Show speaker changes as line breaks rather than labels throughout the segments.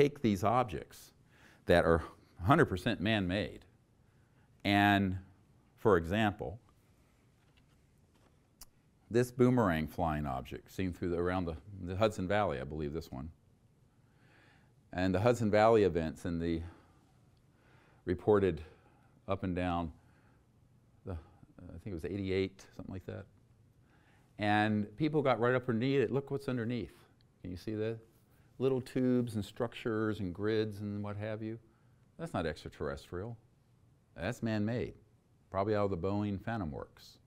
take these objects that are 100% man-made, and, for example, this boomerang flying object seen through around the Hudson Valley, I believe this one, and the Hudson Valley events and the reported up and down, I think it was 88, something like that. And people got right up underneath it. Look what's underneath. Can you see that? Little tubes and structures and grids and what have you. That's not extraterrestrial. That's man-made. Probably out of the Boeing Phantom Works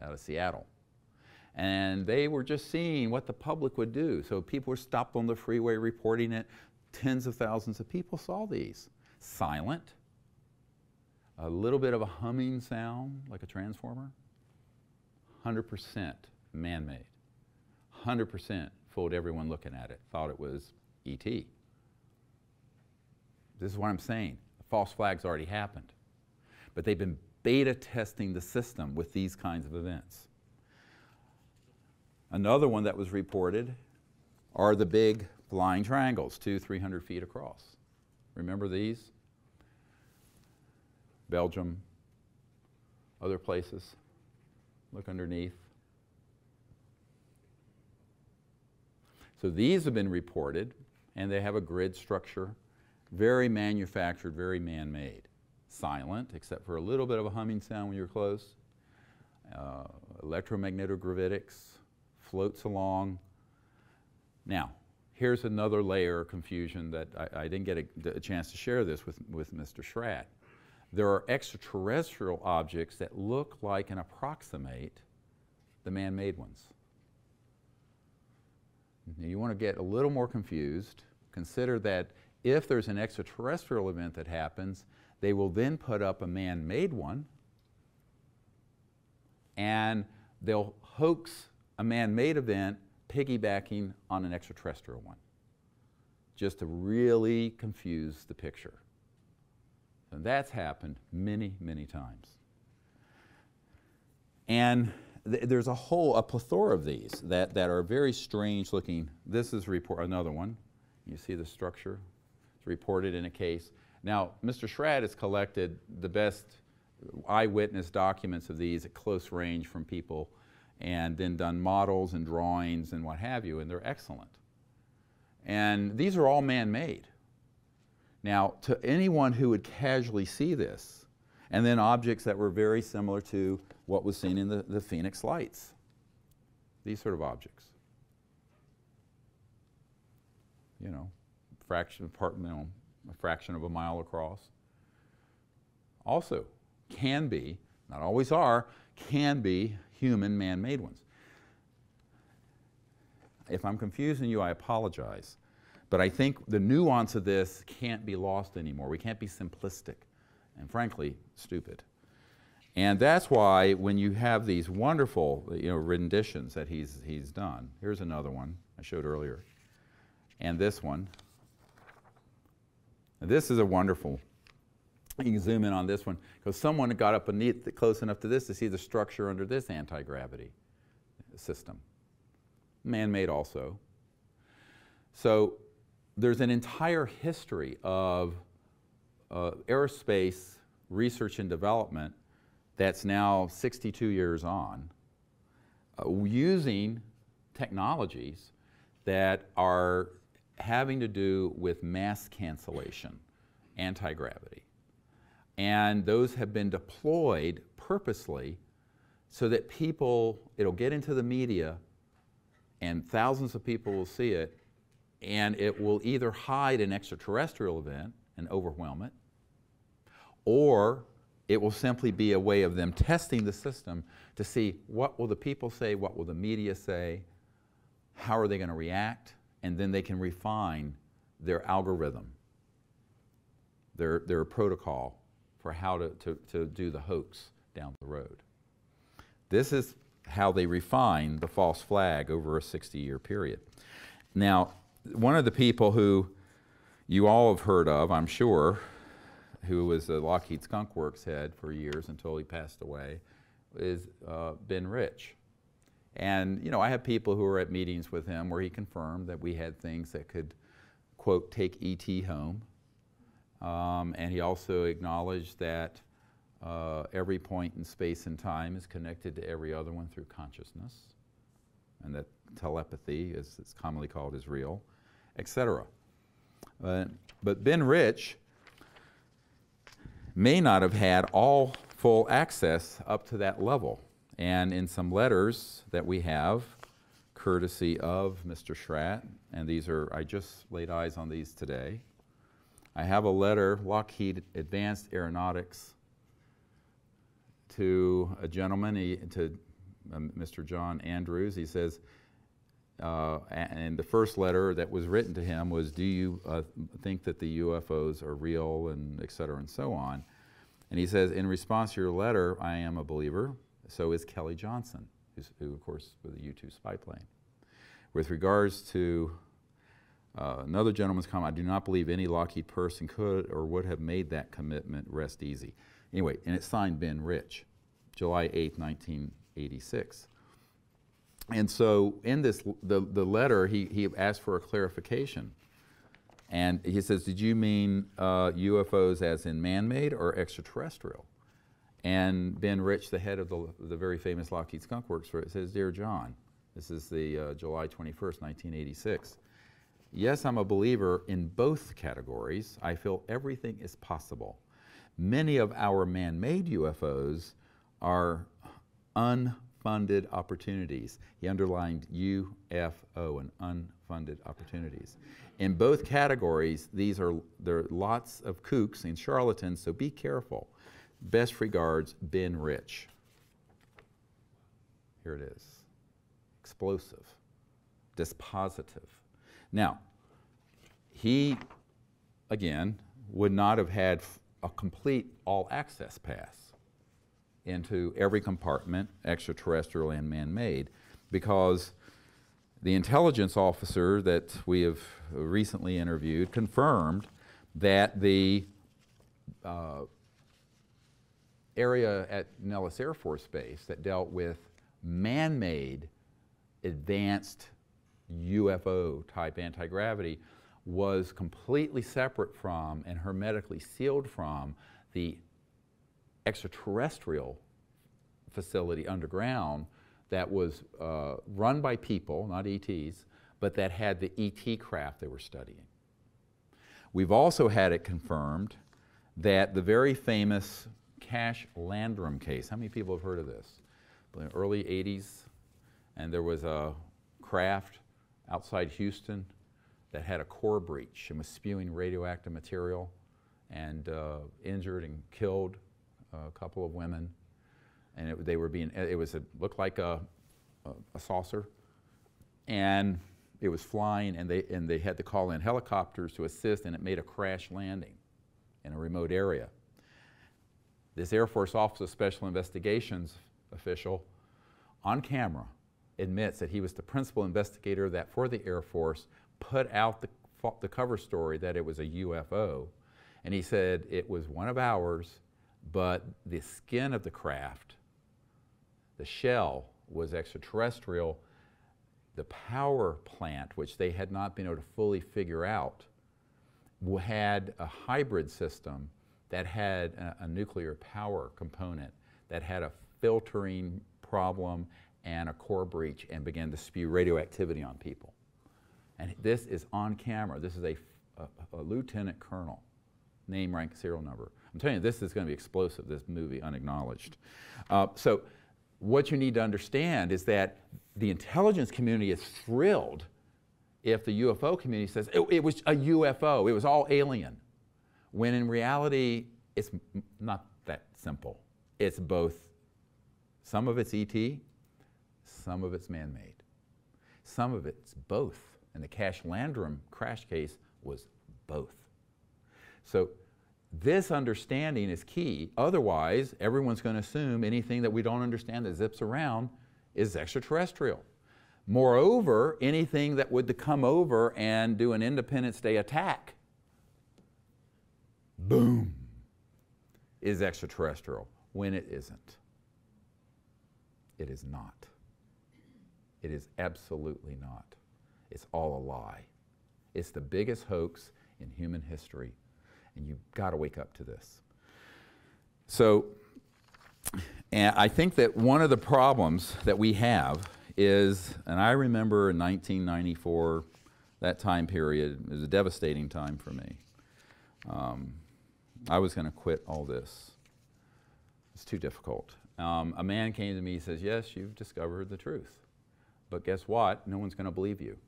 out of Seattle. And they were just seeing what the public would do. So people were stopped on the freeway reporting it. Tens of thousands of people saw these. Silent. A little bit of a humming sound, like a transformer. 100% man-made. 100% fooled everyone looking at it. Thought it was E.T. This is what I'm saying. The false flag's already happened. But they've been beta testing the system with these kinds of events. Another one that was reported are the big flying triangles, 200-300 feet across. Remember these? Belgium, other places. Look underneath. So these have been reported, and they have a grid structure, very manufactured, very man-made. Silent, except for a little bit of a humming sound when you're close. Electromagnetogravitics, floats along. Now, here's another layer of confusion that I didn't get a chance to share this with Mr. Schratt. There are extraterrestrial objects that look like and approximate the man-made ones. Now, you want to get a little more confused. Consider that if there's an extraterrestrial event that happens, they will then put up a man-made one, and they'll hoax a man-made event piggybacking on an extraterrestrial one, just to really confuse the picture. And that's happened many, many times. And there's a plethora of these that are very strange looking. This is another one. You see the structure? It's reported in a case. Now, Mr. Schratt has collected the best eyewitness documents of these at close range from people, and then done models and drawings and what have you, and they're excellent. And these are all man-made. Now, to anyone who would casually see this, and then objects that were very similar to what was seen in the Phoenix lights, these sort of objects. You know, a fraction of a mile across. Also, can be, not always are, can be human man-made ones. If I'm confusing you, I apologize. But I think the nuance of this can't be lost anymore. We can't be simplistic and, frankly, stupid. And that's why when you have these wonderful, renditions that he's done. Here's another one I showed earlier. And this one. This is a wonderful. You can zoom in on this one because someone got up close enough to this to see the structure under this anti-gravity system. Man-made also. So there's an entire history of aerospace research and development that's now 62 years on, using technologies that are having to do with mass cancellation, anti-gravity. And those have been deployed purposely so that it'll get into the media and thousands of people will see it, and it will either hide an extraterrestrial event and overwhelm it, or it will simply be a way of them testing the system to see what will the people say, what will the media say, how are they going to react, and then they can refine their algorithm, their protocol for how to do the hoax down the road. This is how they refine the false flag over a 60-year period. Now, one of the people who you all have heard of, I'm sure, who was the Lockheed Skunk Works head for years until he passed away, is Ben Rich. And I have people who were at meetings with him where he confirmed that we had things that could quote, take E.T. home. And he also acknowledged that every point in space and time is connected to every other one through consciousness, and that telepathy, as it's commonly called, is real, etc. But Ben Rich may not have had all full access up to that level. And in some letters that we have, courtesy of Mr. Schratt, and these are, I just laid eyes on these today. I have a letter, Lockheed Advanced Aeronautics, to a gentleman, Mr. John Andrews. He says, and the first letter that was written to him was, do you think that the UFOs are real, and et cetera, and so on. And he says, in response to your letter, I am a believer. So is Kelly Johnson, who of course, with the U-2 spy plane. With regards to another gentleman's comment, I do not believe any Lockheed person could or would have made that commitment. Rest easy. Anyway, and it's signed Ben Rich, July 8, 1986. And so in this, the letter, he asked for a clarification. And he says, did you mean UFOs as in man-made or extraterrestrial? And Ben Rich, the head of the very famous Lockheed Skunk Works, says, Dear John, this is the July 21st, 1986. Yes, I'm a believer in both categories. I feel everything is possible. Many of our man-made UFOs are unfunded opportunities. He underlined UFO, and unfunded opportunities. In both categories, there are lots of kooks and charlatans, so be careful. Best regards, Ben Rich. Here it is. Explosive, dispositive. Now, he, again, would not have had a complete all-access pass into every compartment, extraterrestrial and man-made, because the intelligence officer that we have recently interviewed confirmed that the area at Nellis Air Force Base that dealt with man-made advanced UFO-type anti-gravity was completely separate from and hermetically sealed from the extraterrestrial facility underground that was run by people, not ETs, but that had the ET craft they were studying. We've also had it confirmed that the very famous Cash Landrum case, how many people have heard of this? In the early 80s, and there was a craft outside Houston that had a core breach and was spewing radioactive material and injured and killed a couple of women. And it looked like a saucer, and it was flying, and they had to call in helicopters to assist, and it made a crash landing in a remote area. This Air Force Office of Special Investigations official on camera admits that he was the principal investigator that for the Air Force put out the cover story that it was a UFO, and he said it was one of ours, but the skin of the craft, the shell, was extraterrestrial. The power plant, which they had not been able to fully figure out, had a hybrid system that had a nuclear power component that had a filtering problem and a core breach and began to spew radioactivity on people. And this is on camera. This is a lieutenant colonel, name, rank, serial number. I'm telling you, this is going to be explosive, this movie, Unacknowledged. So what you need to understand is that the intelligence community is thrilled if the UFO community says, it was a UFO, it was all alien. When in reality, it's not that simple. It's both. Some of it's ET, some of it's man-made. Some of it's both. And the Cash Landrum crash case was both. So this understanding is key. Otherwise, everyone's going to assume anything that we don't understand that zips around is extraterrestrial. Moreover, anything that would come over and do an Independence Day attack, boom, is extraterrestrial, when it isn't. It is not. It is absolutely not. It's all a lie. It's the biggest hoax in human history, and you've got to wake up to this. So, and I think that one of the problems that we have is, and I remember in 1994, that time period was a devastating time for me. I was going to quit all this. It's too difficult. A man came to me and says, yes, you've discovered the truth. But guess what? No one's going to believe you.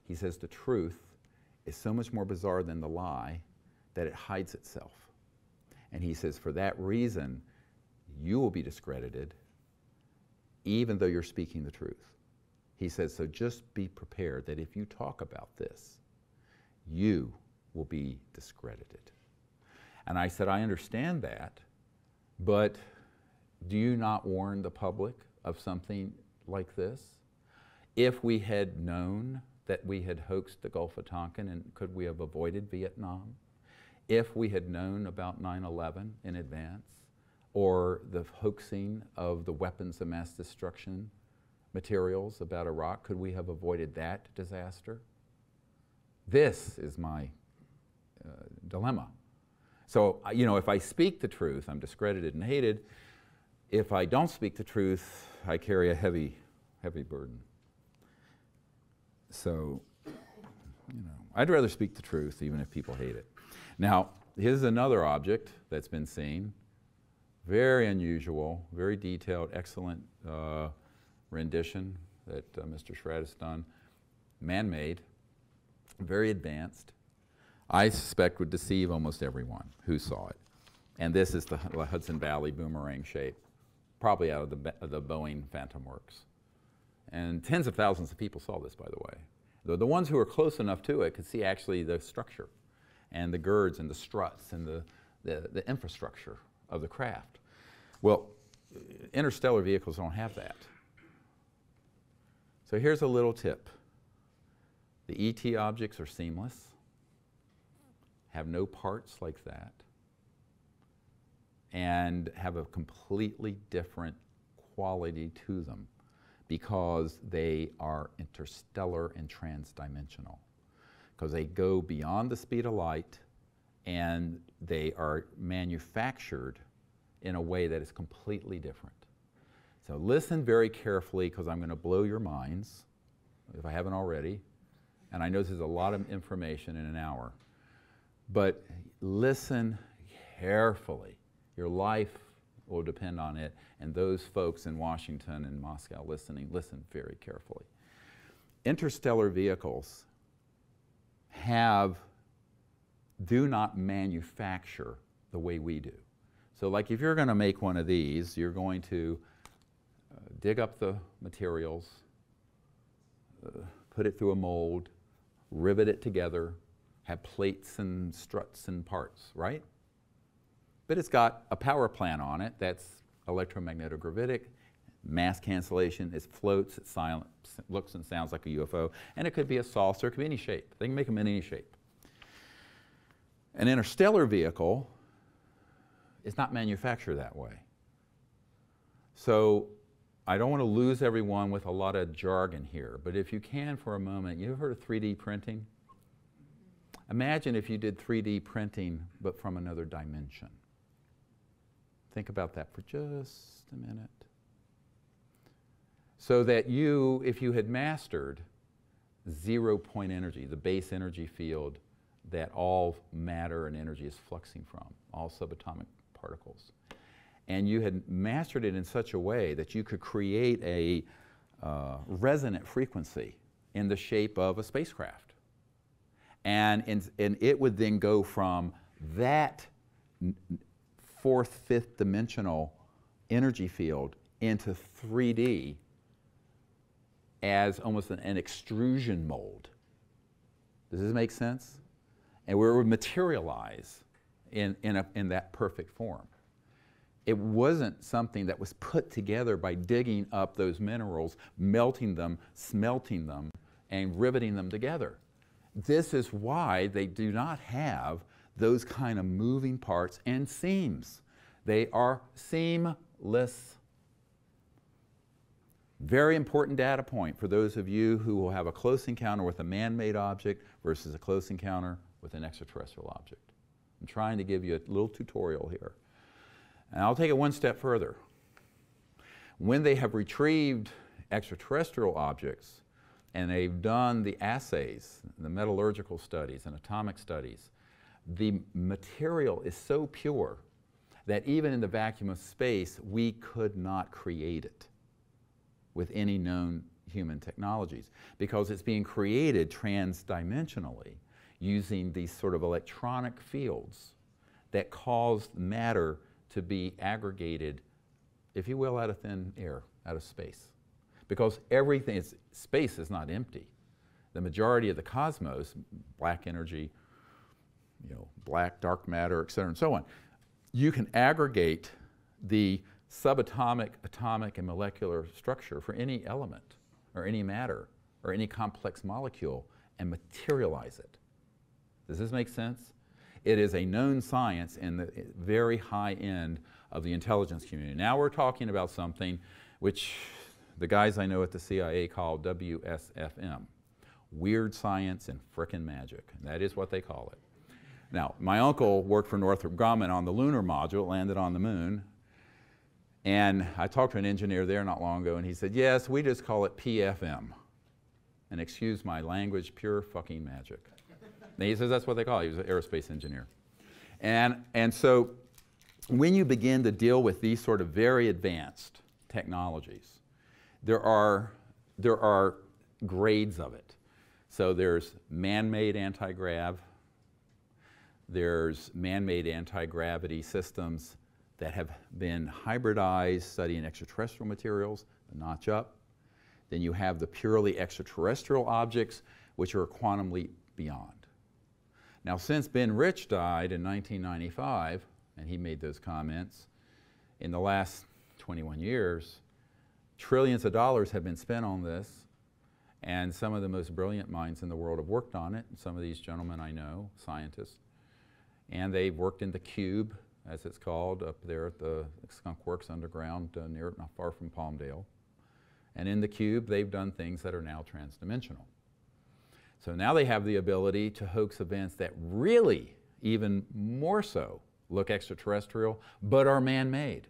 He says the truth is so much more bizarre than the lie that it hides itself. And he says for that reason, you will be discredited even though you're speaking the truth. He says, so just be prepared that if you talk about this, you will be discredited. And I said, I understand that, but do you not warn the public of something like this? If we had known that we had hoaxed the Gulf of Tonkin, and could we have avoided Vietnam? If we had known about 9/11 in advance, or the hoaxing of the weapons of mass destruction materials about Iraq, could we have avoided that disaster? This is my dilemma. So, you know, if I speak the truth, I'm discredited and hated. If I don't speak the truth, I carry a heavy, heavy burden. So, you know, I'd rather speak the truth even if people hate it. Now, here's another object that's been seen. Very unusual, very detailed, excellent rendition that Mr. Schrad has done. Man-made, very advanced. I suspect would deceive almost everyone who saw it. And this is the Hudson Valley boomerang shape, probably out of the Boeing Phantom Works. And tens of thousands of people saw this, by the way. The ones who were close enough to it could see actually the structure and the girds and the struts and the infrastructure of the craft. Well, interstellar vehicles don't have that. So here's a little tip. The ET objects are seamless, have no parts like that, and have a completely different quality to them because they are interstellar and transdimensional. Because they go beyond the speed of light and they are manufactured in a way that is completely different. So listen very carefully because I'm going to blow your minds, if I haven't already. And I know this is a lot of information in an hour. But listen carefully. Your life will depend on it. And those folks in Washington and Moscow listening, listen very carefully. Interstellar vehicles do not manufacture the way we do. So like if you're going to make one of these, you're going to dig up the materials, put it through a mold, rivet it together, have plates and struts and parts, right? But it's got a power plant on it that's electromagnetic-gravitic, mass cancellation, it floats, it's silent, looks and sounds like a UFO, and it could be a saucer, it could be any shape. They can make them in any shape. An interstellar vehicle is not manufactured that way. So I don't want to lose everyone with a lot of jargon here, but if you can for a moment, you've heard of 3D printing? Imagine if you did 3D printing, but from another dimension. Think about that for just a minute. So that you, if you had mastered 0-point energy, the base energy field that all matter and energy is fluxing from, all subatomic particles, and you had mastered it in such a way that you could create a resonant frequency in the shape of a spacecraft. And it would then go from that fourth, fifth dimensional energy field into 3D as almost an extrusion mold. Does this make sense? And where it would materialize in that perfect form. It wasn't something that was put together by digging up those minerals, melting them, smelting them, and riveting them together. This is why they do not have those kind of moving parts and seams. They are seamless. Very important data point for those of you who will have a close encounter with a man-made object versus a close encounter with an extraterrestrial object. I'm trying to give you a little tutorial here. And I'll take it one step further. When they have retrieved extraterrestrial objects and they've done the assays, the metallurgical studies and atomic studies, the material is so pure that even in the vacuum of space, we could not create it with any known human technologies, because it's being created transdimensionally using these sort of electronic fields that cause matter to be aggregated, if you will, out of thin air, out of space. Because everything, space is not empty. The majority of the cosmos, black energy, black, dark matter, et cetera, and so on, you can aggregate the subatomic, atomic, and molecular structure for any element or any matter or any complex molecule and materialize it. Does this make sense? It is a known science in the very high end of the intelligence community. Now we're talking about something which the guys I know at the CIA call WSFM, weird science and frickin' magic. And that is what they call it. Now, my uncle worked for Northrop Grumman on the lunar module, landed on the moon. And I talked to an engineer there not long ago, and he said, yes, we just call it PFM. And excuse my language, pure fucking magic. And he says that's what they call it. He was an aerospace engineer. And so when you begin to deal with these sort of very advanced technologies, there are grades of it. So there's man-made anti-grav, there's man-made anti-gravity systems that have been hybridized studying extraterrestrial materials, a notch up. Then you have the purely extraterrestrial objects, which are a quantum leap beyond. Now, since Ben Rich died in 1995, and he made those comments, in the last 21 years, trillions of dollars have been spent on this, and some of the most brilliant minds in the world have worked on it. And some of these gentlemen I know, scientists, and they've worked in the Cube, as it's called, up there at the Skunk Works underground, not far from Palmdale. And in the Cube, they've done things that are now transdimensional. So now they have the ability to hoax events that really, even more so, look extraterrestrial, but are man-made.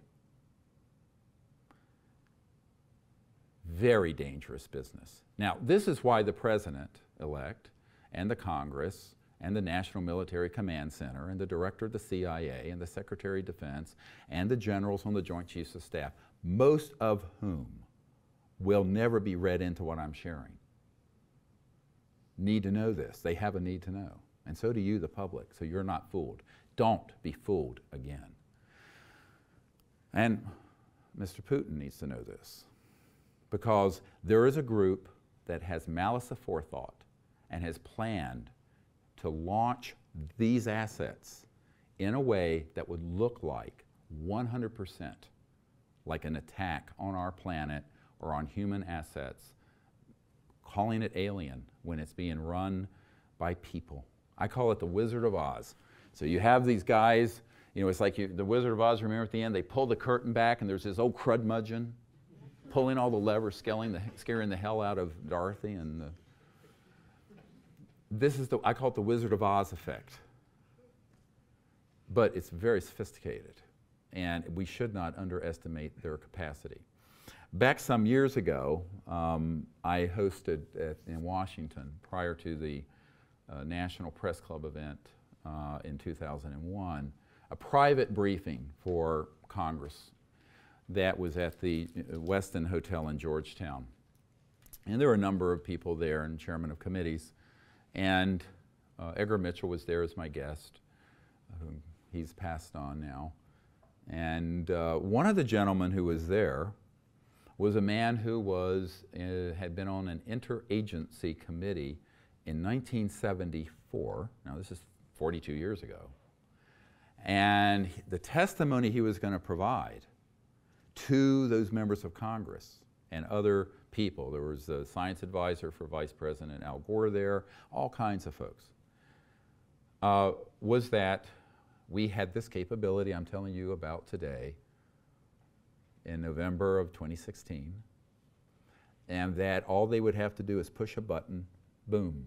Very dangerous business. Now, this is why the President-elect and the Congress and the National Military Command Center and the Director of the CIA and the Secretary of Defense and the generals on the Joint Chiefs of Staff, most of whom will never be read into what I'm sharing, need to know this. They have a need to know. And so do you, the public, so you're not fooled. Don't be fooled again. And Mr. Putin needs to know this, because there is a group that has malice aforethought and has planned to launch these assets in a way that would look like 100% like an attack on our planet or on human assets, calling it alien when it's being run by people. I call it the Wizard of Oz. So you have these guys, it's like the Wizard of Oz, remember at the end, they pull the curtain back and there's this old crudmudgeon pulling all the levers, scaring the hell out of Dorothy. And this is I call it the Wizard of Oz effect. But it's very sophisticated, and we should not underestimate their capacity. Back some years ago, I hosted in Washington, prior to the National Press Club event in 2001, a private briefing for Congress that was at the Westin Hotel in Georgetown. And there were a number of people there and chairmen of committees. And Edgar Mitchell was there as my guest. He's passed on now. And one of the gentlemen who was there was a man who had been on an interagency committee in 1974. Now, this is 42 years ago. And the testimony he was going to provide to those members of Congress and other people, there was a science advisor for Vice President Al Gore there, all kinds of folks, was that we had this capability I'm telling you about today in November of 2016, and that all they would have to do is push a button, boom,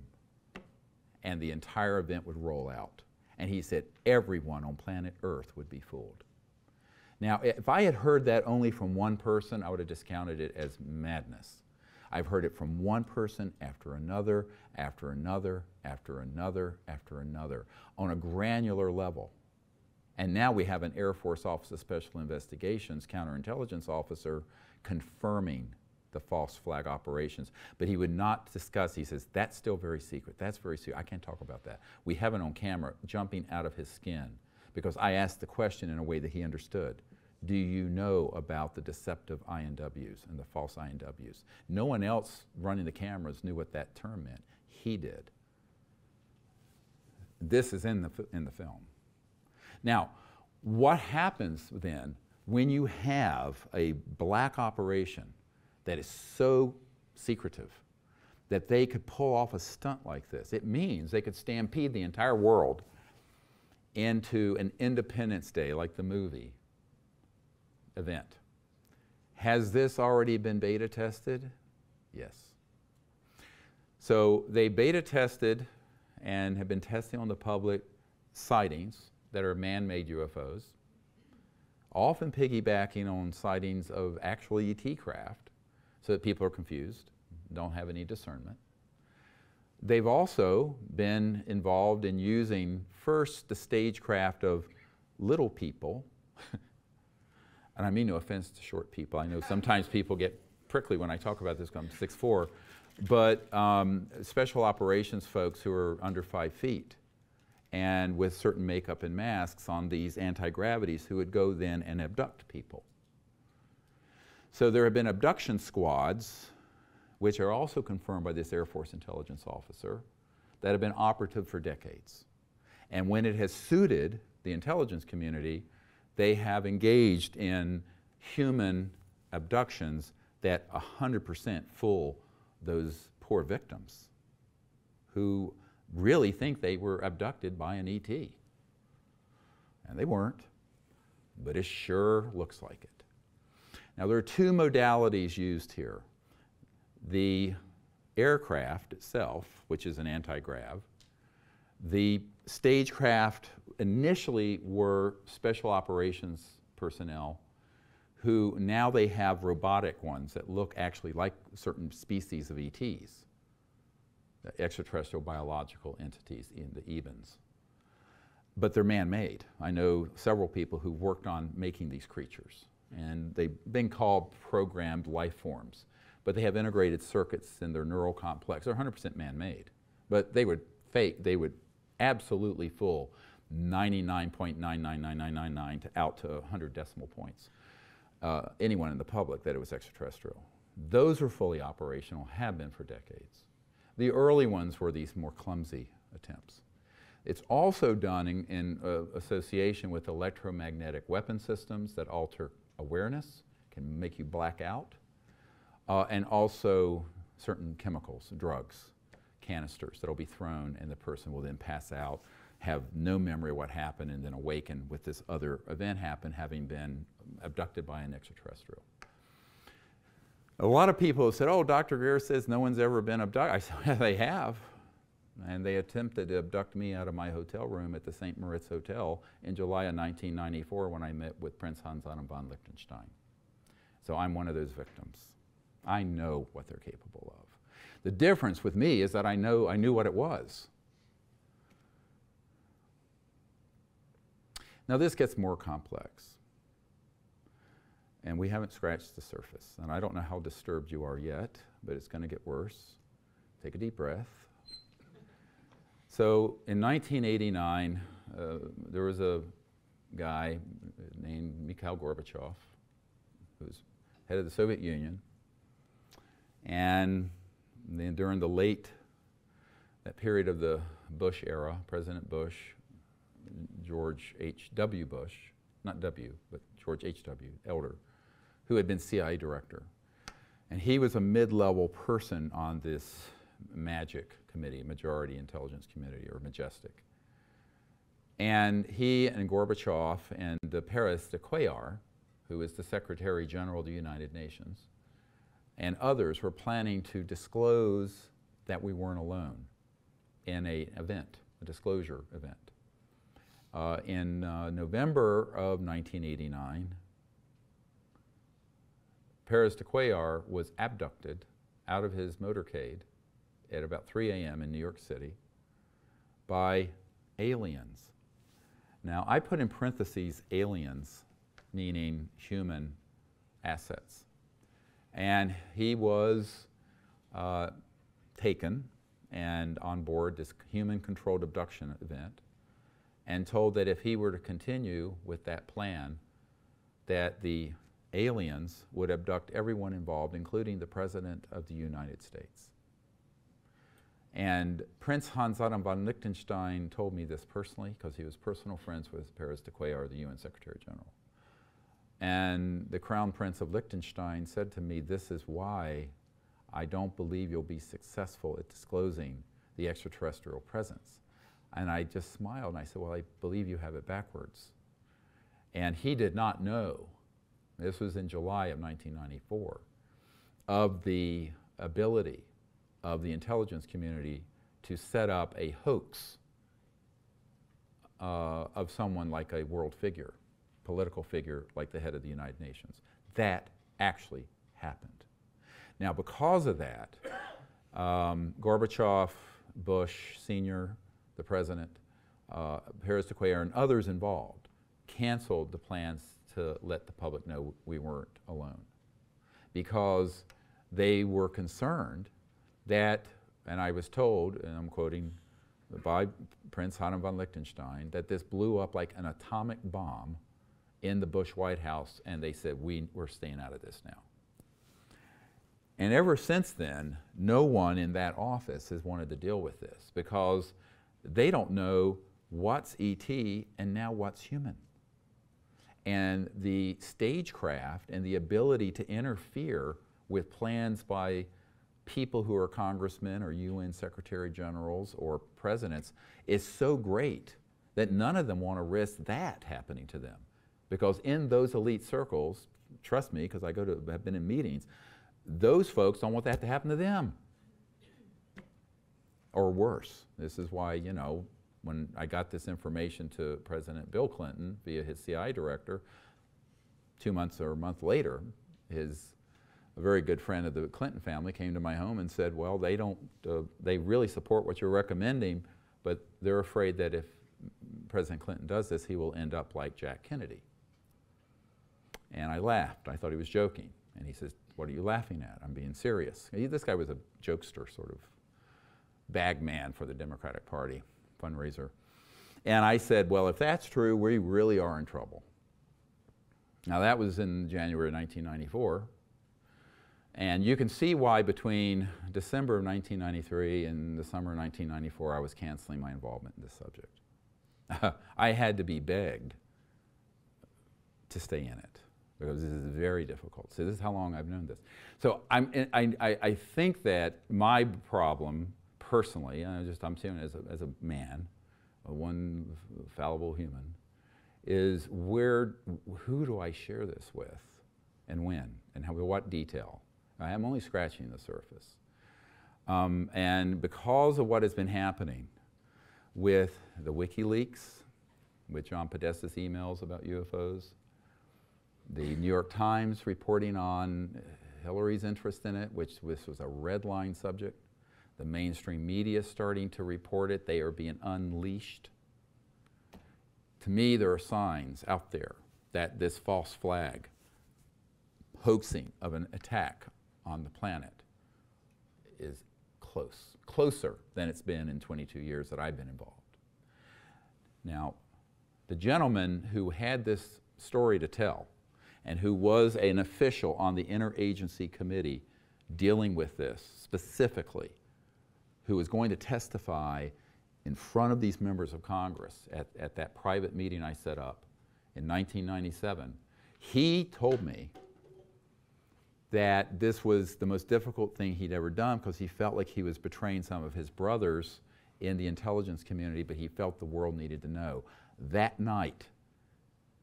and the entire event would roll out. And he said everyone on planet Earth would be fooled. Now, if I had heard that only from one person, I would have discounted it as madness. I've heard it from one person after another, after another, after another, after another, on a granular level. And now we have an Air Force Office of Special Investigations counterintelligence officer confirming the false flag operations. But he would not discuss, he says, that's still very secret, that's very secret, I can't talk about that. We have it on camera jumping out of his skin because I asked the question in a way that he understood. Do you know about the deceptive INWs and the false INWs? No one else running the cameras knew what that term meant. He did. This is in the film. Now, what happens then when you have a black operation that is so secretive that they could pull off a stunt like this? It means they could stampede the entire world into an Independence Day, like the movie, event. Has this already been beta tested? Yes. So they beta tested and have been testing on the public sightings that are man-made UFOs, often piggybacking on sightings of actual ET craft so that people are confused, don't have any discernment. They've also been involved in using first the stagecraft of little people, and I mean no offense to short people. I know sometimes people get prickly when I talk about this, I'm 6'4", but special operations folks who are under 5 feet and with certain makeup and masks on these anti-gravities who would go then and abduct people. So there have been abduction squads, which are also confirmed by this Air Force intelligence officer, that have been operative for decades. And when it has suited the intelligence community, they have engaged in human abductions that 100% fool those poor victims who really think they were abducted by an ET. And they weren't, but it sure looks like it. Now there are two modalities used here. The aircraft itself, which is an anti-grav. The stagecraft initially were special operations personnel who now they have robotic ones that look actually like certain species of ETs, extraterrestrial biological entities in the EBINs. But they're man-made. I know several people who worked on making these creatures, and they've been called programmed life forms. But they have integrated circuits in their neural complex. They're 100% man-made. But they would fake, they would absolutely fool 99.999999 to out to 100 decimal points. Anyone in the public that it was extraterrestrial. Those are fully operational, have been for decades. The early ones were these more clumsy attempts. It's also done in association with electromagnetic weapon systems that alter awareness, can make you black out, and also certain chemicals, drugs, canisters that will be thrown and the person will then pass out, have no memory of what happened, and then awaken with this other event happen, having been abducted by an extraterrestrial. A lot of people have said, oh, Dr. Greer says no one's ever been abducted. I said, yeah, they have. And they attempted to abduct me out of my hotel room at the St. Moritz Hotel in July of 1994 when I met with Prince Hans Adam von Liechtenstein. So I'm one of those victims. I know what they're capable of. The difference with me is that I knew what it was. Now this gets more complex. And we haven't scratched the surface. And I don't know how disturbed you are yet, but it's going to get worse. Take a deep breath. So in 1989, there was a guy named Mikhail Gorbachev, who was head of the Soviet Union. And then during that period of the Bush era, President Bush, George H.W. Bush, not W, but George H.W., elder, who had been CIA director. And he was a mid-level person on this MAGIC committee, Majority Intelligence Committee, or Majestic. And he and Gorbachev and Paris de Cuellar, who is the Secretary General of the United Nations, and others were planning to disclose that we weren't alone in an event, a disclosure event. In November of 1989, Perez de Cuellar was abducted out of his motorcade at about 3 a.m. in New York City by aliens. Now, I put in parentheses aliens, meaning human assets. And he was taken and on board this human-controlled abduction event and told that if he were to continue with that plan, that the aliens would abduct everyone involved, including the President of the United States. And Prince Hans Adam von Liechtenstein told me this personally because he was personal friends with Perez de Cuellar, the UN Secretary General. And the Crown Prince of Liechtenstein said to me, "This is why I don't believe you'll be successful at disclosing the extraterrestrial presence." And I just smiled and I said, "Well, I believe you have it backwards." And he did not know, this was in July of 1994, of the ability of the intelligence community to set up a hoax of someone like a world figure, political figure like the head of the United Nations. That actually happened. Now, because of that, Gorbachev, Bush Sr., the president, Perez de Cuellar, and others involved canceled the plans to let the public know we weren't alone, because they were concerned that, and I was told, and I'm quoting by Prince Hans von Liechtenstein, that this blew up like an atomic bomb in the Bush White House, and they said, we're staying out of this now. And ever since then, no one in that office has wanted to deal with this, because they don't know what's ET and now what's human. And the stagecraft and the ability to interfere with plans by people who are congressmen or UN secretary generals or presidents is so great that none of them want to risk that happening to them. Because in those elite circles, trust me, because have been in meetings, those folks don't want that to happen to them. Or worse. This is why, you know, when I got this information to President Bill Clinton via his CIA director, 2 months or a month later, a very good friend of the Clinton family came to my home and said, well, they really support what you're recommending, but they're afraid that if President Clinton does this, he will end up like Jack Kennedy. And I laughed. I thought he was joking. And he says, what are you laughing at? I'm being serious. This guy was a jokester, sort of bag man for the Democratic Party, fundraiser. And I said, well, if that's true, we really are in trouble. Now that was in January 1994. And you can see why between December of 1993 and the summer of 1994, I was canceling my involvement in this subject. I had to be begged to stay in it, because this is very difficult. So this is how long I've known this. So I think that my problem, personally, and I'm saying it as a man, one fallible human, is who do I share this with, and when, and what detail? I am only scratching the surface. And because of what has been happening with the WikiLeaks, with John Podesta's emails about UFOs, the New York Times reporting on Hillary's interest in it, which this was a red line subject, the mainstream media starting to report it, they are being unleashed. To me, there are signs out there that this false flag hoaxing of an attack on the planet is closer than it's been in 22 years that I've been involved. Now, the gentleman who had this story to tell and who was an official on the interagency committee dealing with this specifically, who was going to testify in front of these members of Congress at that private meeting I set up in 1997, he told me that this was the most difficult thing he'd ever done, because he felt like he was betraying some of his brothers in the intelligence community, but he felt the world needed to know. That night,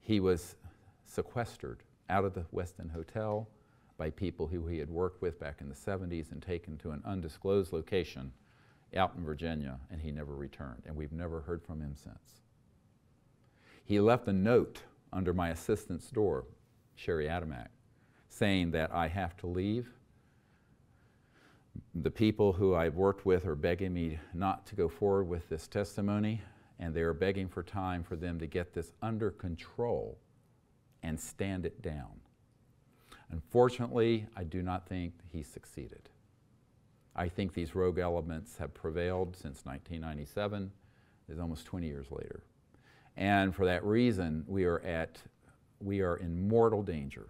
he was sequestered out of the Westin Hotel, by people who he had worked with back in the 70s and taken to an undisclosed location out in Virginia, and he never returned, and we've never heard from him since. He left a note under my assistant's door, Sherry Adamak, saying that I have to leave. The people who I've worked with are begging me not to go forward with this testimony, and they are begging for time for them to get this under control and stand it down. Unfortunately, I do not think he succeeded. I think these rogue elements have prevailed since 1997. It's almost 20 years later. And for that reason, we are in mortal danger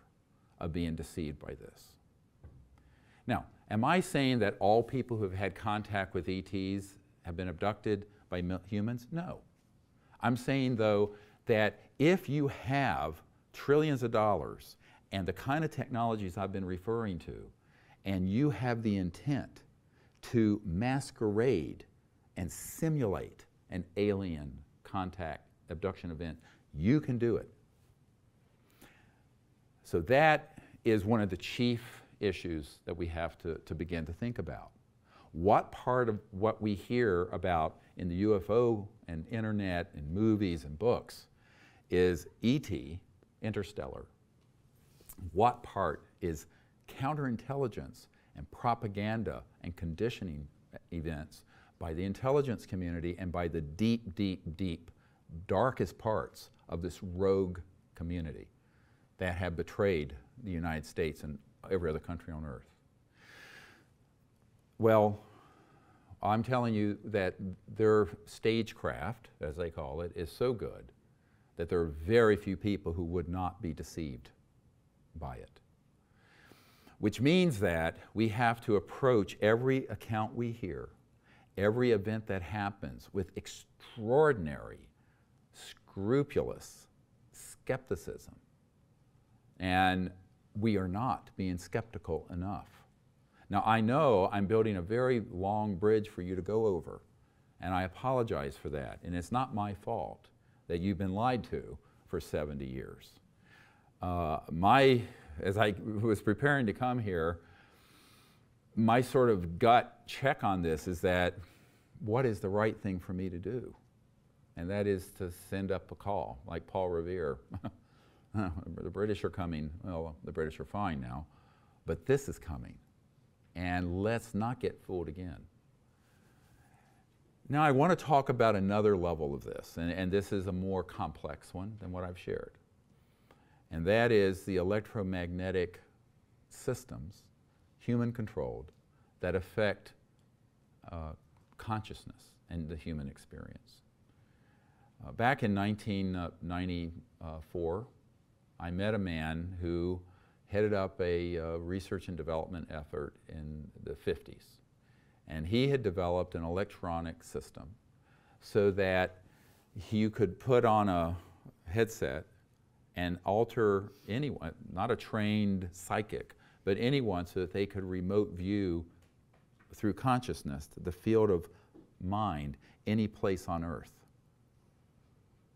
of being deceived by this. Now, am I saying that all people who have had contact with ETs have been abducted by humans? No. I'm saying, though, that if you have trillions of dollars and the kind of technologies I've been referring to, and you have the intent to masquerade and simulate an alien contact abduction event, you can do it. So that is one of the chief issues that we have to begin to think about. What part of what we hear about in the UFO and internet and movies and books is ET, interstellar? What part is counterintelligence and propaganda and conditioning events by the intelligence community and by the deep, deep, deep, darkest parts of this rogue community that have betrayed the United States and every other country on earth? Well, I'm telling you that their stagecraft, as they call it, is so good that there are very few people who would not be deceived by it. Which means that we have to approach every account we hear, every event that happens, with extraordinary, scrupulous skepticism. And we are not being skeptical enough. Now, I know I'm building a very long bridge for you to go over, and I apologize for that. And it's not my fault that you've been lied to for 70 years. As I was preparing to come here, my sort of gut check on this is that what is the right thing for me to do? And that is to send up a call, like Paul Revere. The British are coming. Well, the British are fine now, but this is coming. And let's not get fooled again. Now, I want to talk about another level of this, and this is a more complex one than what I've shared. And that is the electromagnetic systems, human-controlled, that affect consciousness and the human experience. Back in 1994, I met a man who headed up a research and development effort in the 50s. And he had developed an electronic system so that you could put on a headset and alter anyone, not a trained psychic, but anyone, so that they could remote view through consciousness the field of mind any place on earth.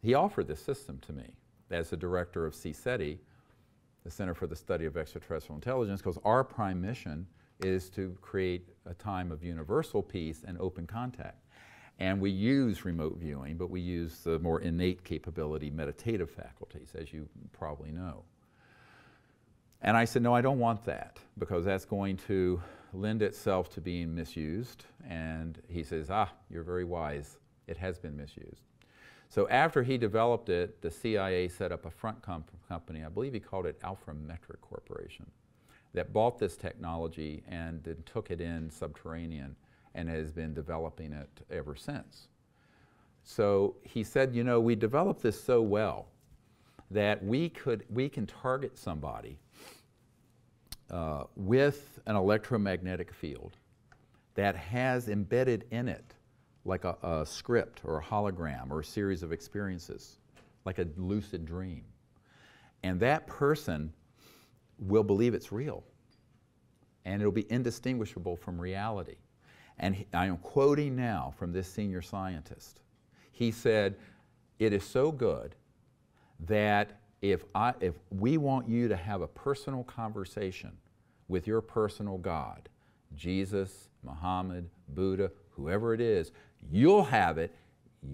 He offered this system to me as the director of CSETI, the Center for the Study of Extraterrestrial Intelligence, because our prime mission is to create a time of universal peace and open contact. And we use remote viewing, but we use the more innate capability, meditative faculties, as you probably know. And I said, no, I don't want that, because that's going to lend itself to being misused. And he says, you're very wise. It has been misused. So after he developed it, the CIA set up a front company, I believe he called it Alphametric Corporation, that bought this technology and then took it in subterranean and has been developing it ever since. So he said, you know, we developed this so well that we can target somebody with an electromagnetic field that has embedded in it like a script or a hologram or a series of experiences, like a lucid dream. And that person will believe it's real, and it'll be indistinguishable from reality. And I am quoting now from this senior scientist. He said, it is so good that if we want you to have a personal conversation with your personal God, Jesus, Muhammad, Buddha, whoever it is, you'll have it,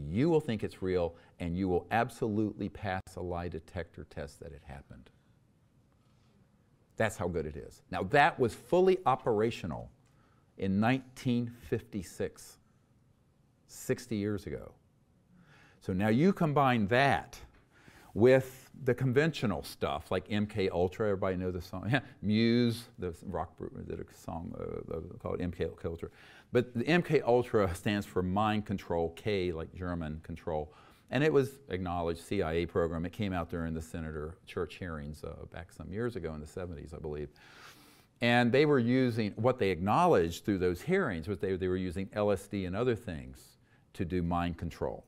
you will think it's real, and you will absolutely pass a lie detector test that it happened. That's how good it is. Now that was fully operational in 1956, 60 years ago. So now you combine that with the conventional stuff like MK Ultra. Everybody know the song. Muse, the rock group did a song called MK Ultra. But the MK Ultra stands for mind control, K like German control. And it was acknowledged CIA program. It came out during the Senator Church hearings back some years ago in the 70s, I believe. And they were using, what they acknowledged through those hearings was they were using LSD and other things to do mind control.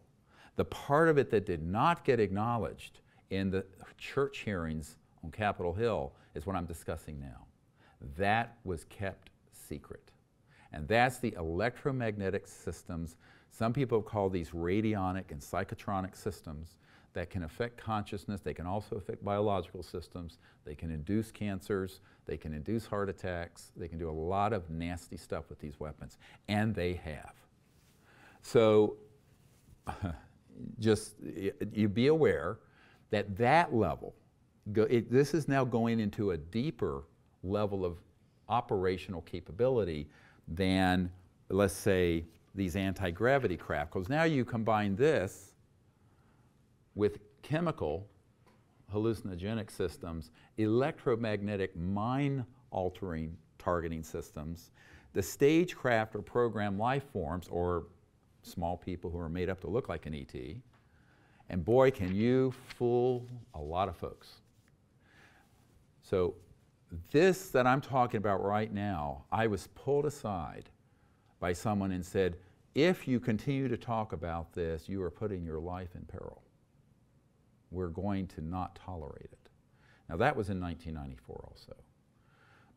The part of it that did not get acknowledged in the church hearings on Capitol Hill is what I'm discussing now. That was kept secret. And that's the electromagnetic systems. Some people call these radionic and psychotronic systems that can affect consciousness. They can also affect biological systems. They can induce cancers. They can induce heart attacks. They can do a lot of nasty stuff with these weapons. And they have. So just you be aware that that level, this is now going into a deeper level of operational capability than, let's say, these anti-gravity craft. Because now you combine this with chemical hallucinogenic systems, electromagnetic mind-altering targeting systems, the stagecraft or program life forms, or small people who are made up to look like an ET, and boy, can you fool a lot of folks. So this that I'm talking about right now, I was pulled aside by someone and said, if you continue to talk about this, you are putting your life in peril. We're going to not tolerate it. Now that was in 1994 also,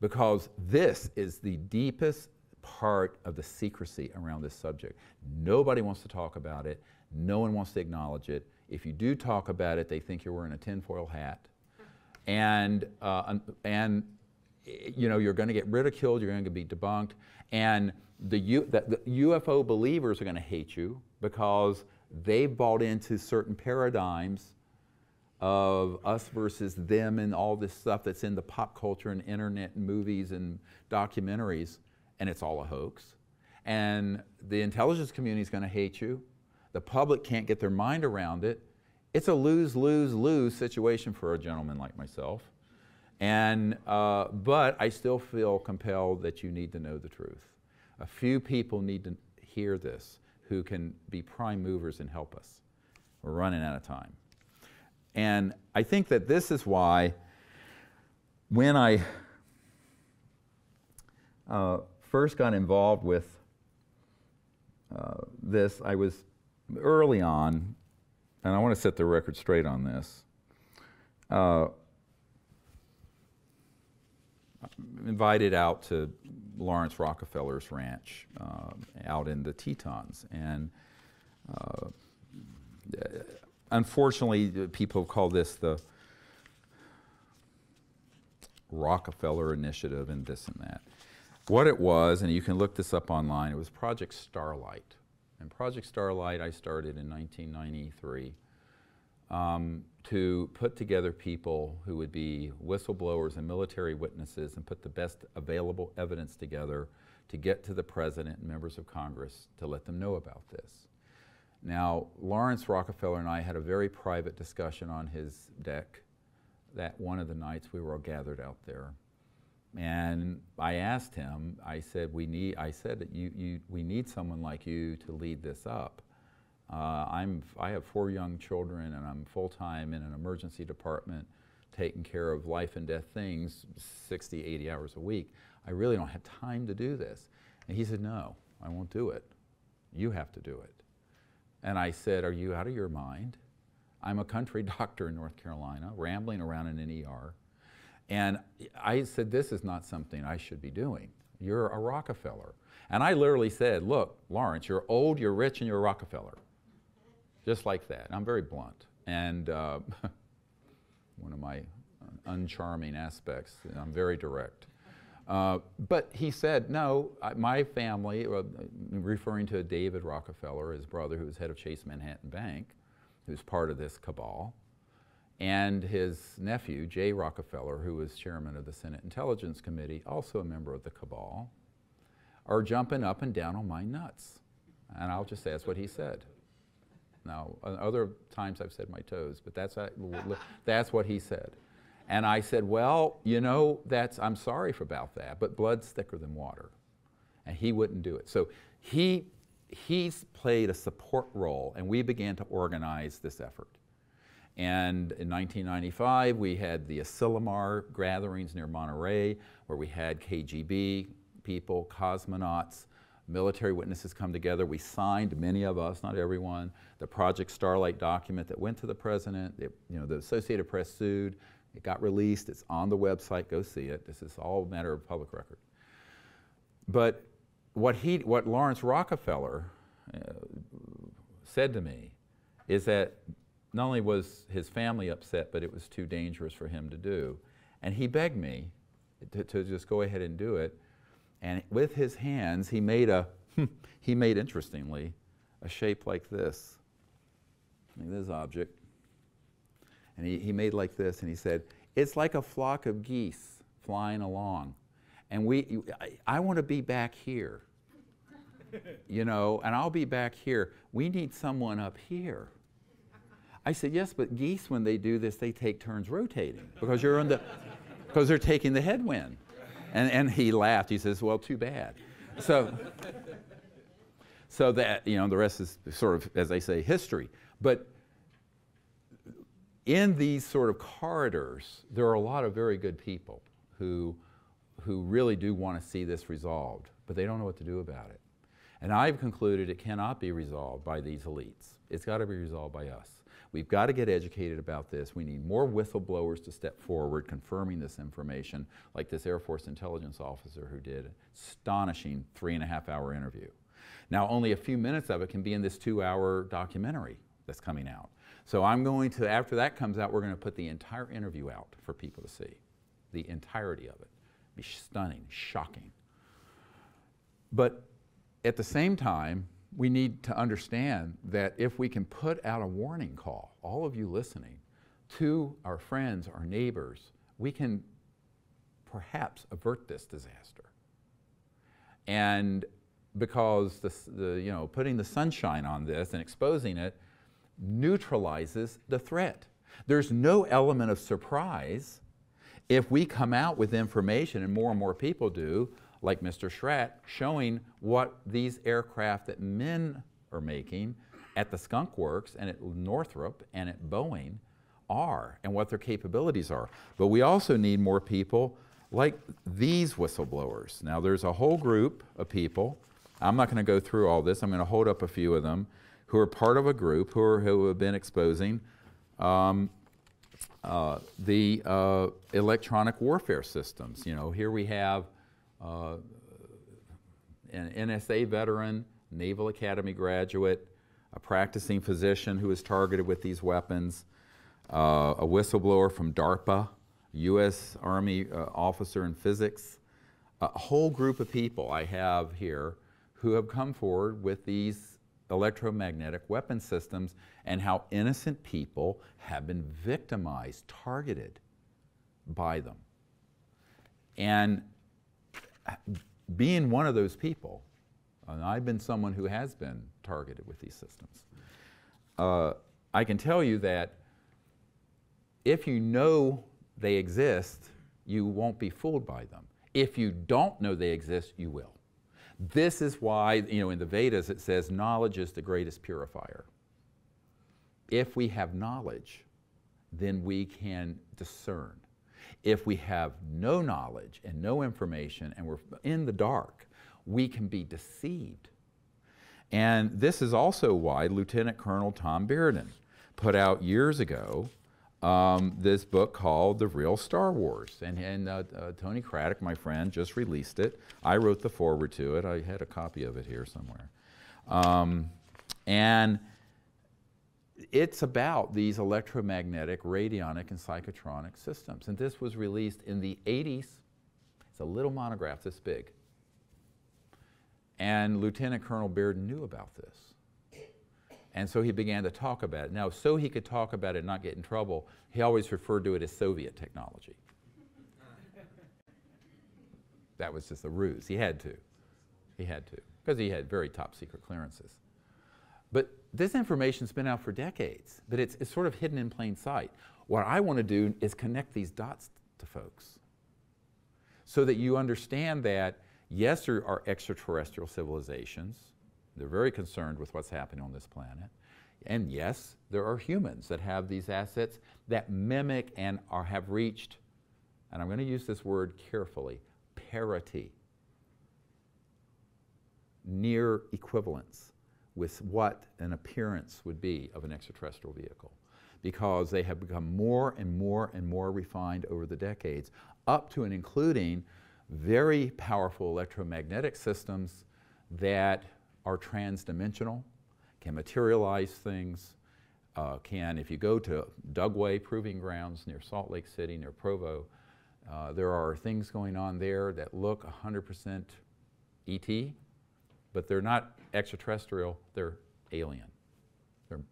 because this is the deepest part of the secrecy around this subject. Nobody wants to talk about it. No one wants to acknowledge it. If you do talk about it, they think you're wearing a tinfoil hat. And you know, you're going to get ridiculed, you're going to be debunked, and the UFO believers are going to hate you because they've bought into certain paradigms of us versus them and all this stuff that's in the pop culture and internet and movies and documentaries, and it's all a hoax. And the intelligence community is going to hate you. The public can't get their mind around it. It's a lose-lose-lose situation for a gentleman like myself. And, but I still feel compelled that you need to know the truth. A few people need to hear this who can be prime movers and help us. We're running out of time. And I think that this is why when I first got involved with this, I was early on, and I want to set the record straight on this, invited out to Lawrence Rockefeller's ranch out in the Tetons. And unfortunately, people call this the Rockefeller Initiative and this and that. What it was, and you can look this up online, it was Project Starlight. And Project Starlight I started in 1993 to put together people who would be whistleblowers and military witnesses and put the best available evidence together to get to the President and members of Congress to let them know about this. Now, Lawrence Rockefeller and I had a very private discussion on his deck that one of the nights we were all gathered out there. And I asked him, I said we need someone like you to lead this up. I have 4 young children and I'm full-time in an emergency department taking care of life and death things 60, 80 hours a week. I really don't have time to do this. And he said, no, I won't do it. You have to do it. And I said, are you out of your mind? I'm a country doctor in North Carolina, rambling around in an ER. And I said, this is not something I should be doing. You're a Rockefeller. And I literally said, look, Lawrence, you're old, you're rich, and you're a Rockefeller. Just like that. And I'm very blunt. And one of my uncharming aspects, I'm very direct. But he said, no, my family, referring to David Rockefeller, his brother, who was head of Chase Manhattan Bank, who's part of this cabal, and his nephew, Jay Rockefeller, who was chairman of the Senate Intelligence Committee, also a member of the cabal, are jumping up and down on my nuts. And I'll just say that's what he said. Now, other times I've said my toes, but that's what he said. And I said, well, you know, I'm sorry about that, but blood's thicker than water. And he wouldn't do it. So he's played a support role, and we began to organize this effort. And in 1995, we had the Asilomar gatherings near Monterey, where we had KGB people, cosmonauts, military witnesses come together. We signed, many of us, not everyone, the Project Starlight document that went to the president. The Associated Press sued. It got released. It's on the website. Go see it. This is all a matter of public record. But what Lawrence Rockefeller said to me is that not only was his family upset, but it was too dangerous for him to do. And he begged me to just go ahead and do it. And with his hands, he made interestingly, a shape like this object. And he made like this, and he said, it's like a flock of geese flying along. And I want to be back here, you know, and I'll be back here. We need someone up here. I said, yes, but geese, when they do this, they take turns rotating because because they're taking the headwind. And he laughed. He says, well, too bad. So that, you know, the rest is sort of, as they say, history. But in these sort of corridors, there are a lot of very good people who really do want to see this resolved, but they don't know what to do about it. And I've concluded it cannot be resolved by these elites. It's got to be resolved by us. We've got to get educated about this. We need more whistleblowers to step forward confirming this information, like this Air Force intelligence officer who did an astonishing 3.5-hour interview. Now, only a few minutes of it can be in this 2-hour documentary that's coming out. So I'm going to, after that comes out, we're going to put the entire interview out for people to see, the entirety of it. Be stunning, shocking. But at the same time, we need to understand that if we can put out a warning call, all of you listening, to our friends, our neighbors, we can perhaps avert this disaster. And because putting the sunshine on this and exposing it neutralizes the threat. There's no element of surprise if we come out with information, and more people do, like Mr. Schratt, showing what these aircraft that men are making at the Skunk Works and at Northrop and at Boeing are, and what their capabilities are. But we also need more people like these whistleblowers. Now, there's a whole group of people. I'm not going to go through all this. I'm going to hold up a few of them who are part of a group who have been exposing the electronic warfare systems. You know, here we have an NSA veteran, Naval Academy graduate, a practicing physician who is targeted with these weapons, a whistleblower from DARPA, U.S. Army officer in physics, a whole group of people I have here who have come forward with these electromagnetic weapon systems and how innocent people have been victimized, targeted by them. And being one of those people, and I've been someone who has been targeted with these systems, I can tell you that if you know they exist, you won't be fooled by them. If you don't know they exist, you will. This is why, you know, in the Vedas it says knowledge is the greatest purifier. If we have knowledge, then we can discern. If we have no knowledge and no information and we're in the dark, we can be deceived. And this is also why Lieutenant Colonel Tom Bearden put out years ago this book called The Real Star Wars. And Tony Craddock, my friend, just released it. I wrote the foreword to it. I had a copy of it here somewhere. And it's about these electromagnetic, radionic, and psychotronic systems. And this was released in the 80s. It's a little monograph this big. And Lieutenant Colonel Bearden knew about this. And so he began to talk about it. Now, so he could talk about it and not get in trouble, he always referred to it as Soviet technology. That was just a ruse. He had to. He had to, because he had very top secret clearances. But this information's been out for decades, but it's sort of hidden in plain sight. What I want to do is connect these dots to folks so that you understand that, yes, there are extraterrestrial civilizations. They're very concerned with what's happening on this planet. And yes, there are humans that have these assets that mimic and have reached, and I'm going to use this word carefully, parity, near equivalence with what an appearance would be of an extraterrestrial vehicle, because they have become more and more and more refined over the decades, up to and including very powerful electromagnetic systems that are transdimensional, can materialize things, if you go to Dugway Proving Grounds near Salt Lake City, near Provo, there are things going on there that look 100% ET, but they're not extraterrestrial, they're alien.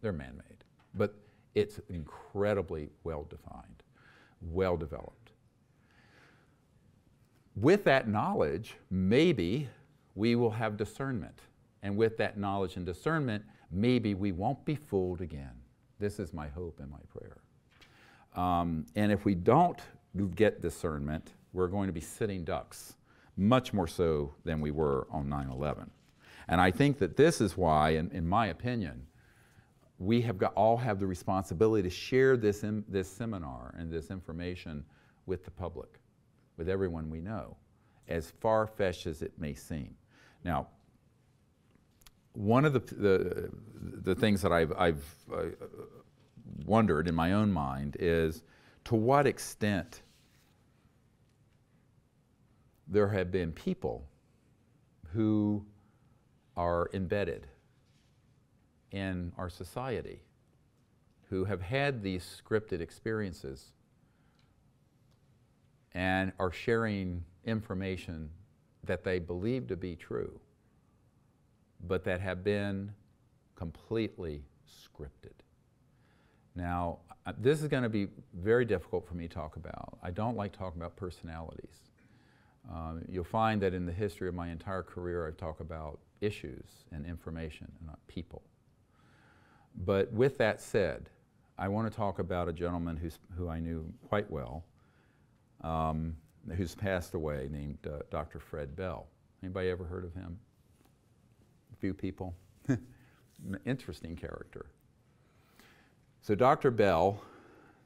They're man-made. But it's incredibly well-defined, well-developed. With that knowledge, maybe we will have discernment. And with that knowledge and discernment, maybe we won't be fooled again. This is my hope and my prayer. And if we don't get discernment, we're going to be sitting ducks, much more so than we were on 9/11. And I think that this is why, in my opinion, we have all have the responsibility to share this seminar and this information with the public, with everyone we know, as far-fetched as it may seem. Now, one of the things that I've wondered in my own mind is, to what extent there have been people who are embedded in our society, who have had these scripted experiences and are sharing information that they believe to be true, but that have been completely scripted. Now, this is going to be very difficult for me to talk about. I don't like talking about personalities. You'll find that in the history of my entire career, I talk about issues and information and not people. But with that said, I want to talk about a gentleman who I knew quite well, who's passed away, named Dr. Fred Bell. Anybody ever heard of him? A few people. Interesting character. So Dr. Bell,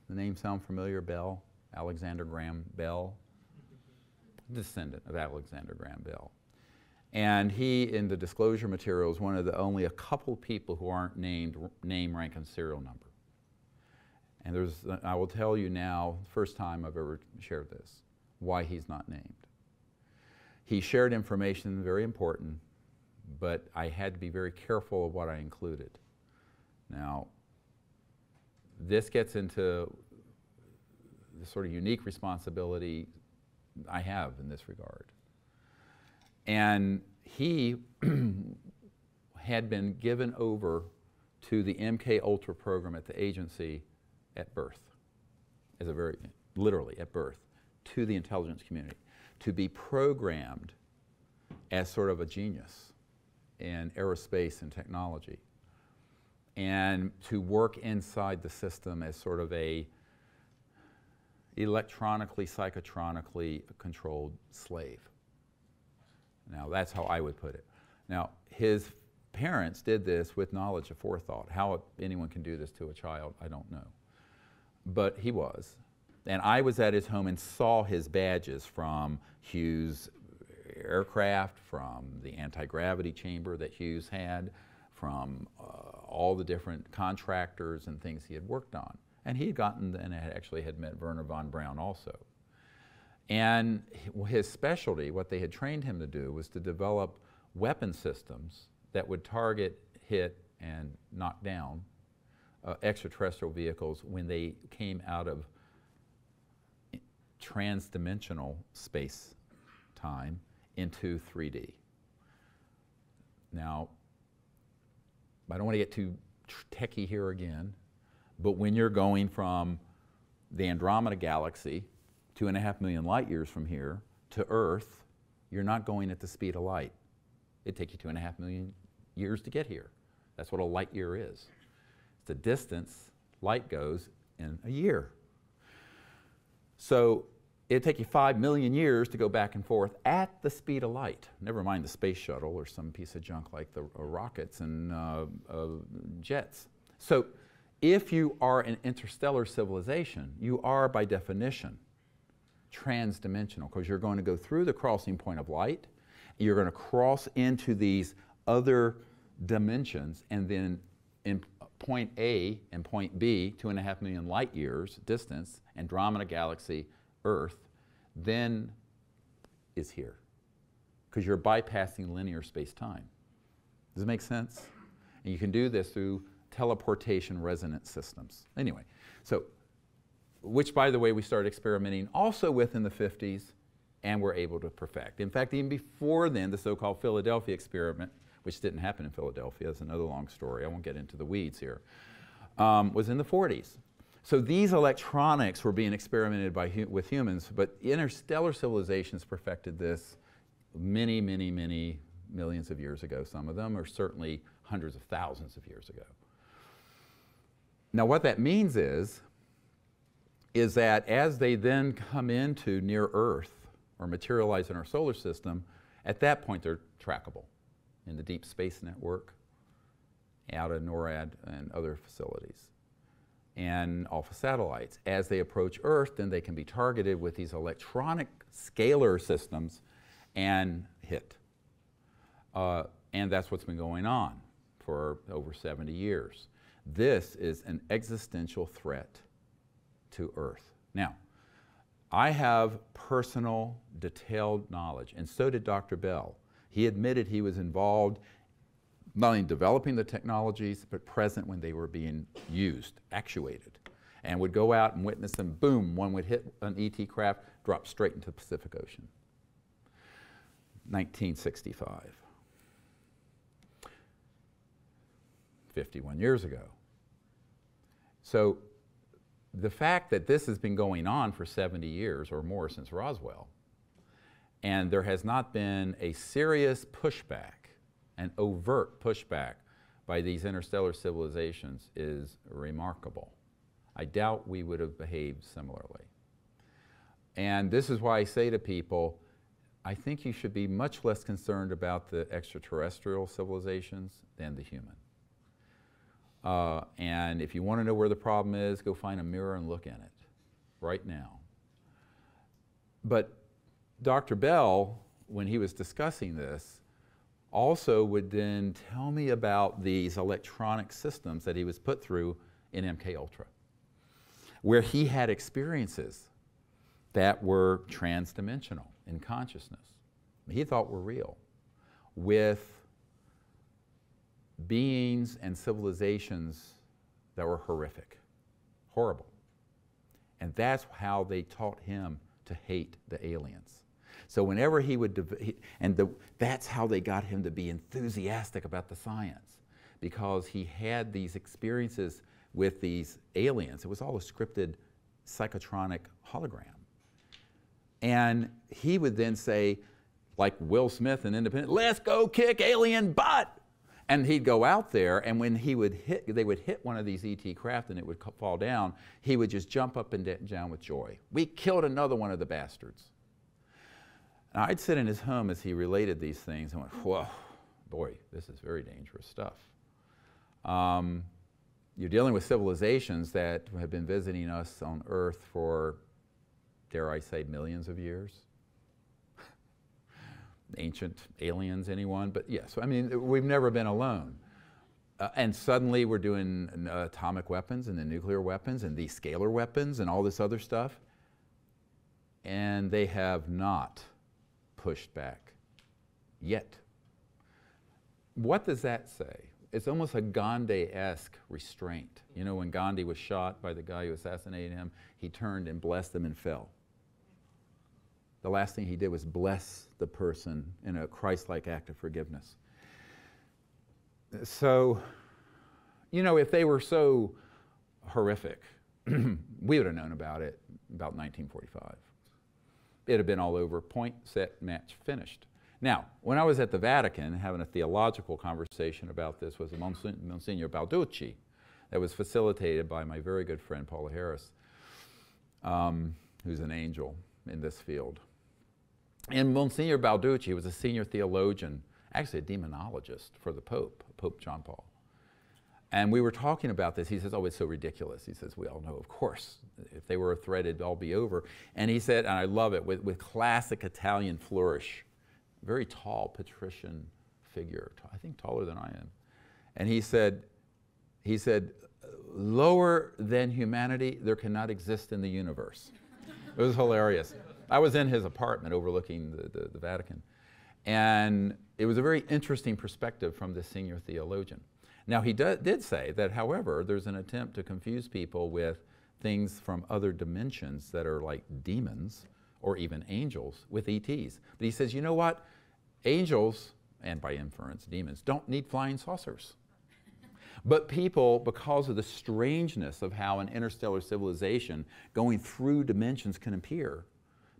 the name sound familiar? Bell, Alexander Graham Bell, descendant of Alexander Graham Bell. And he, in the disclosure material, is one of the only a couple people who aren't named name, rank, and serial number. And I will tell you now, first time I've ever shared this, why he's not named. He shared information very important, but I had to be very careful of what I included. Now, this gets into the sort of unique responsibility I have in this regard. And he had been given over to the MK Ultra program at the agency at birth, as a very, literally at birth, to the intelligence community, to be programmed as sort of a genius in aerospace and technology, and to work inside the system as sort of a electronically, psychotronically controlled slave. Now, that's how I would put it. Now, his parents did this with knowledge of forethought. How anyone can do this to a child, I don't know. But he was. And I was at his home and saw his badges from Hughes aircraft, from the anti-gravity chamber that Hughes had, from all the different contractors and things he had worked on. And he had gotten, and actually had met Werner von Braun also. And his specialty, what they had trained him to do, was to develop weapon systems that would target, hit, and knock down extraterrestrial vehicles when they came out of transdimensional space time into 3D. Now, I don't want to get too techie here again, but when you're going from the Andromeda galaxy, 2.5 million light years from here, to Earth, you're not going at the speed of light. It'd take you 2.5 million years to get here. That's what a light year is. It's the distance light goes in a year. So it'd take you 5 million years to go back and forth at the speed of light. Never mind the space shuttle or some piece of junk like the rockets and jets. So if you are an interstellar civilization, you are by definition transdimensional, because you're going to go through the crossing point of light, you're going to cross into these other dimensions, and then in point A and point B, 2.5 million light years distance, Andromeda galaxy, Earth, then is here, because you're bypassing linear space-time. Does it make sense? And you can do this through teleportation resonance systems. Anyway, so, which, by the way, we started experimenting also with in the 50s, and were able to perfect. In fact, even before then, the so-called Philadelphia experiment, which didn't happen in Philadelphia, is another long story, I won't get into the weeds here, was in the 40s. So these electronics were being experimented with humans, but interstellar civilizations perfected this many, many, many millions of years ago. Some of them are certainly hundreds of thousands of years ago. Now what that means is that as they then come into near Earth or materialize in our solar system, at that point they're trackable in the Deep Space Network, out of NORAD and other facilities, and Alpha satellites. As they approach Earth, then they can be targeted with these electronic scalar systems and hit. And that's what's been going on for over 70 years. This is an existential threat to Earth. Now, I have personal, detailed knowledge, and so did Dr. Bell. He admitted he was involved not only in developing the technologies, but present when they were being used, actuated, and would go out and witness them. Boom, one would hit an ET craft, drop straight into the Pacific Ocean. 1965. 51 years ago. So the fact that this has been going on for 70 years or more since Roswell, and there has not been a serious pushback, an overt pushback by these interstellar civilizations, is remarkable. I doubt we would have behaved similarly. And this is why I say to people, I think you should be much less concerned about the extraterrestrial civilizations than the human. And if you want to know where the problem is, go find a mirror and look in it right now. But Dr. Bell, when he was discussing this, also would then tell me about these electronic systems that he was put through in MKUltra, where he had experiences that were transdimensional in consciousness, he thought were real, with beings and civilizations that were horrific, horrible. And that's how they taught him to hate the aliens. So whenever he would, that's how they got him to be enthusiastic about the science, because he had these experiences with these aliens. It was all a scripted psychotronic hologram. And he would then say, like Will Smith in Independence, "Let's go kick alien butt!" And he'd go out there, and when he would they would hit one of these ET craft and it would fall down, he would just jump up and down with joy. We killed another one of the bastards. And I'd sit in his home as he related these things and went, whoa, boy, this is very dangerous stuff. You're dealing with civilizations that have been visiting us on Earth for, dare I say, millions of years. Ancient aliens, anyone? But yes, I mean, we've never been alone. And suddenly we're doing atomic weapons and the nuclear weapons and these scalar weapons and all this other stuff. And they have not pushed back yet. What does that say? It's almost a Gandhi-esque restraint. You know, when Gandhi was shot by the guy who assassinated him, he turned and blessed them and fell. the last thing he did was bless the person in a Christ-like act of forgiveness. So, you know, if they were so horrific, we would have known about it about 1945. It had been all over, point, set, match, finished. Now, when I was at the Vatican having a theological conversation about this was Monsignor Balducci that was facilitated by my very good friend Paula Harris, who's an angel in this field. And Monsignor Balducci was a senior theologian, actually a demonologist for the Pope, Pope John Paul. And we were talking about this. He says, oh, it's so ridiculous. He says, we all know, of course, if they were a threat, it'd all be over. And he said, and I love it, with classic Italian flourish, very tall patrician figure, I think taller than I am. And he said, lower than humanity, there cannot exist in the universe. It was hilarious. I was in his apartment overlooking the Vatican. And it was a very interesting perspective from this senior theologian. Now, he did say that, however, there's an attempt to confuse people with things from other dimensions that are like demons or even angels with ETs. But he says, you know what? Angels, and by inference, demons, don't need flying saucers. But people, because of the strangeness of how an interstellar civilization going through dimensions can appear,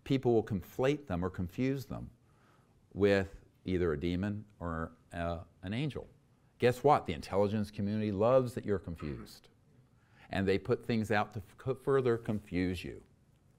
people will conflate them or confuse them with either a demon or an angel. Guess what? The intelligence community loves that you're confused. And they put things out to further confuse you.